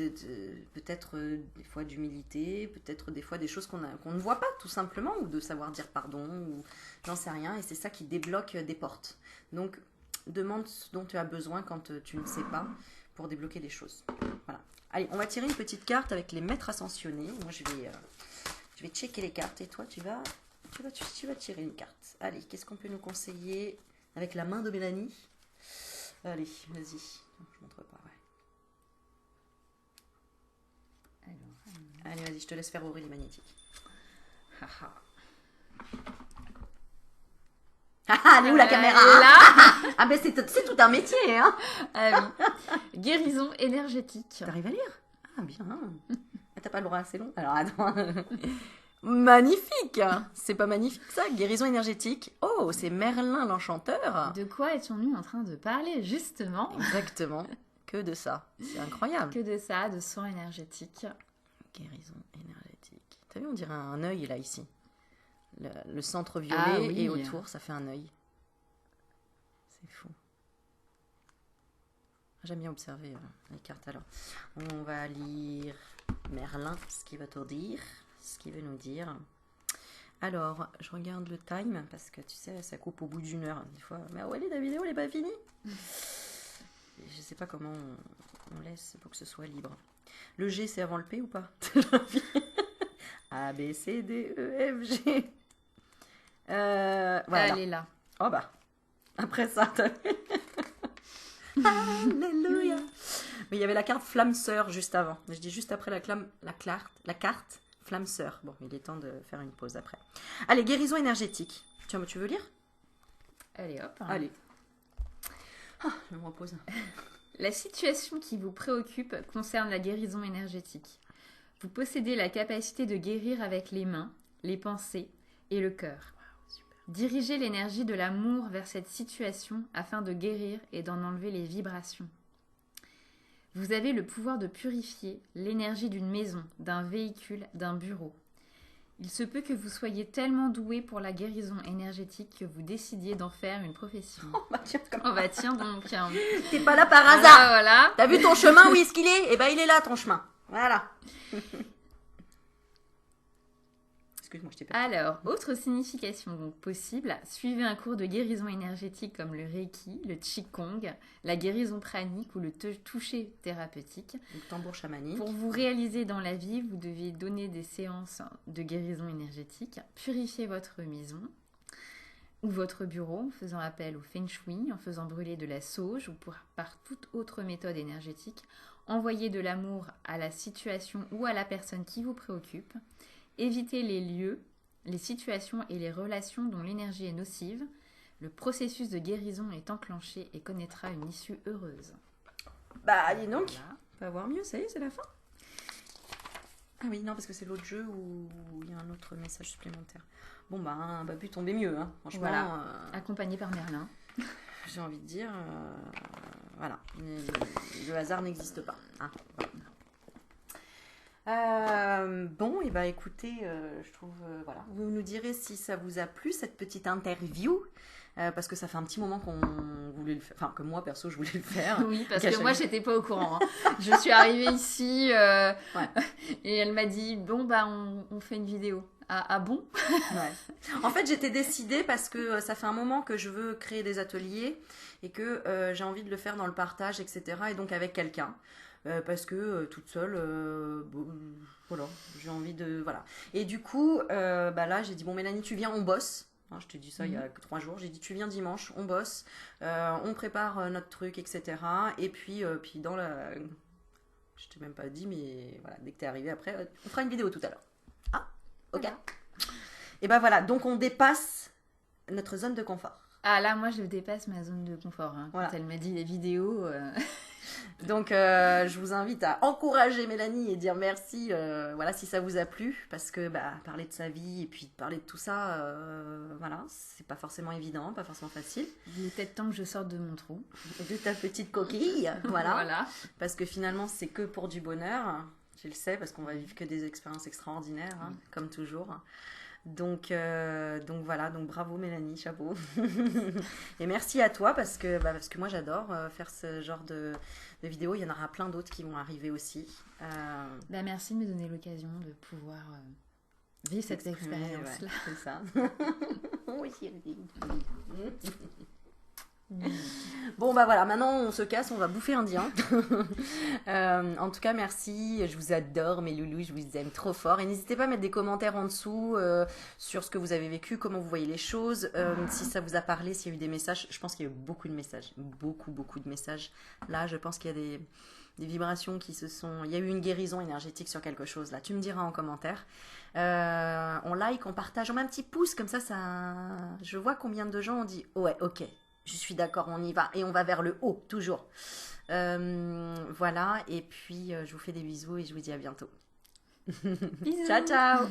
peut-être des fois d'humilité, peut-être des fois des choses qu'on ne voit pas tout simplement, ou de savoir dire pardon, ou j'en sais rien. Et c'est ça qui débloque des portes. Donc, demande ce dont tu as besoin quand tu ne sais pas pour débloquer les choses. Voilà. Allez, on va tirer une petite carte avec les maîtres ascensionnés. Moi, je vais checker les cartes et toi, tu vas tirer une carte. Allez, qu'est-ce qu'on peut nous conseiller avec la main de Mélanie? Allez, vas-y. Je montre pas, ouais. Allez, vas-y, je te laisse faire Aurélie magnétique. Haha. Elle est où la caméra là. Ah ben c'est tout un métier, hein. Ah oui. Guérison énergétique. T'arrives à lire? Ah bien. T'as pas le droit assez long? Alors attends. Magnifique. C'est pas magnifique ça? Guérison énergétique. Oh, c'est Merlin l'enchanteur. De quoi étions-nous en train de parler justement? Exactement. Que de ça. C'est incroyable. Que de ça, de soins énergétiques. Guérison énergétique. T'as vu, on dirait un œil là ici. Le centre violet et autour, ça fait un œil. C'est fou. J'aime bien observer les cartes alors. On va lire Merlin, ce qu'il va te dire, ce qu'il veut nous dire. Alors, je regarde le time parce que tu sais, ça coupe au bout d'1 heure. Des fois, mais où elle est la vidéo, elle n'est pas finie. Je sais pas comment on laisse pour que ce soit libre. Le G, c'est avant le P ou pas? A, B, C, D, E, F, G. Voilà. Elle est là. Oh bah, après ça, t'as vu. Alléluia. Mais il y avait la carte Flamme Sœur juste avant. Je dis juste après la carte Flamme Sœur. Bon, il est temps de faire une pause après. Allez, guérison énergétique. Tiens, tu veux lire? Allez, hop. Allez. Ah, je me repose. La situation qui vous préoccupe concerne la guérison énergétique. Vous possédez la capacité de guérir avec les mains, les pensées et le cœur. Dirigez l'énergie de l'amour vers cette situation afin de guérir et d'en enlever les vibrations. Vous avez le pouvoir de purifier l'énergie d'une maison, d'un véhicule, d'un bureau. Il se peut que vous soyez tellement doué pour la guérison énergétique que vous décidiez d'en faire une profession. Tiens donc. T'es pas là par hasard. Voilà. T'as vu ton chemin, où est-ce qu'il est? Eh ben il est là ton chemin. Voilà. Excuse-moi, je t'ai pas. Alors, autre signification donc possible, suivez un cours de guérison énergétique comme le Reiki, le Qigong, la guérison pranique ou le toucher thérapeutique. Donc tambour chamanique. Pour vous réaliser dans la vie, vous devez donner des séances de guérison énergétique, purifier votre maison ou votre bureau en faisant appel au Feng Shui, en faisant brûler de la sauge ou par toute autre méthode énergétique, envoyer de l'amour à la situation ou à la personne qui vous préoccupe. Évitez les lieux, les situations et les relations dont l'énergie est nocive. Le processus de guérison est enclenché et connaîtra une issue heureuse. Bah, dis donc, on peut avoir mieux, ça y est, c'est la fin. Ah oui, non, parce que c'est l'autre jeu où il y a un autre message supplémentaire. Bon, bah, on va plus tomber mieux, hein. Franchement. Voilà, accompagné par Merlin. J'ai envie de dire, voilà, le hasard n'existe pas. Hein. Voilà. Bon, et bah écoutez, je trouve, voilà, vous nous direz si ça vous a plu cette petite interview, parce que ça fait un petit moment qu'on voulait le faire, enfin que moi perso je voulais le faire. Oui, parce que moi j'étais pas au courant. Hein. Je suis arrivée ici et elle m'a dit bon bah on fait une vidéo. Ah bon? Ouais. En fait, j'étais décidée parce que ça fait un moment que je veux créer des ateliers et que j'ai envie de le faire dans le partage, etc. Et donc avec quelqu'un. Parce que toute seule, voilà, j'ai envie de... Voilà. Et du coup, bah là, j'ai dit, bon Mélanie, tu viens, on bosse. Hein, je t'ai dit ça il y a 3 jours. J'ai dit, tu viens dimanche, on bosse, on prépare notre truc, etc. Et puis dans la... Je t'ai même pas dit, mais voilà, dès que t'es arrivé après, on fera une vidéo tout à l'heure. Ah, ok. Voilà. Et ben voilà, donc on dépasse notre zone de confort. Ah là, moi, je dépasse ma zone de confort. Hein. Voilà. Quand elle m'a dit les vidéos... Donc, je vous invite à encourager Mélanie et dire merci, voilà, si ça vous a plu, parce que parler de sa vie et puis parler de tout ça, voilà, c'est pas forcément évident, pas forcément facile. Il est peut-être temps que je sorte de mon trou. De ta petite coquille, voilà. Voilà. Parce que finalement, c'est que pour du bonheur, je le sais, parce qu'on va vivre que des expériences extraordinaires, hein, comme toujours. Donc voilà, donc bravo Mélanie, chapeau. Et merci à toi parce que moi j'adore faire ce genre de vidéos. Il y en aura plein d'autres qui vont arriver aussi. Merci de me donner l'occasion de pouvoir vivre cette expérience-là. Ouais, c'est ça. Oui, Bon voilà, maintenant on se casse, on va bouffer indien. En tout cas merci, je vous adore mes loulous, je vous aime trop fort. Et n'hésitez pas à mettre des commentaires en dessous sur ce que vous avez vécu, comment vous voyez les choses, si ça vous a parlé, s'il y a eu des messages. Je pense qu'il y a eu beaucoup de messages, beaucoup de messages. Là je pense qu'il y a des vibrations qui se sont... Il y a eu une guérison énergétique sur quelque chose là, tu me diras en commentaire. On like, on partage, on met un petit pouce comme ça, je vois combien de gens ont dit ouais ok. Je suis d'accord, on y va. Et on va vers le haut, toujours. Voilà. Et puis, je vous fais des bisous et je vous dis à bientôt. Bisous. Ciao, ciao.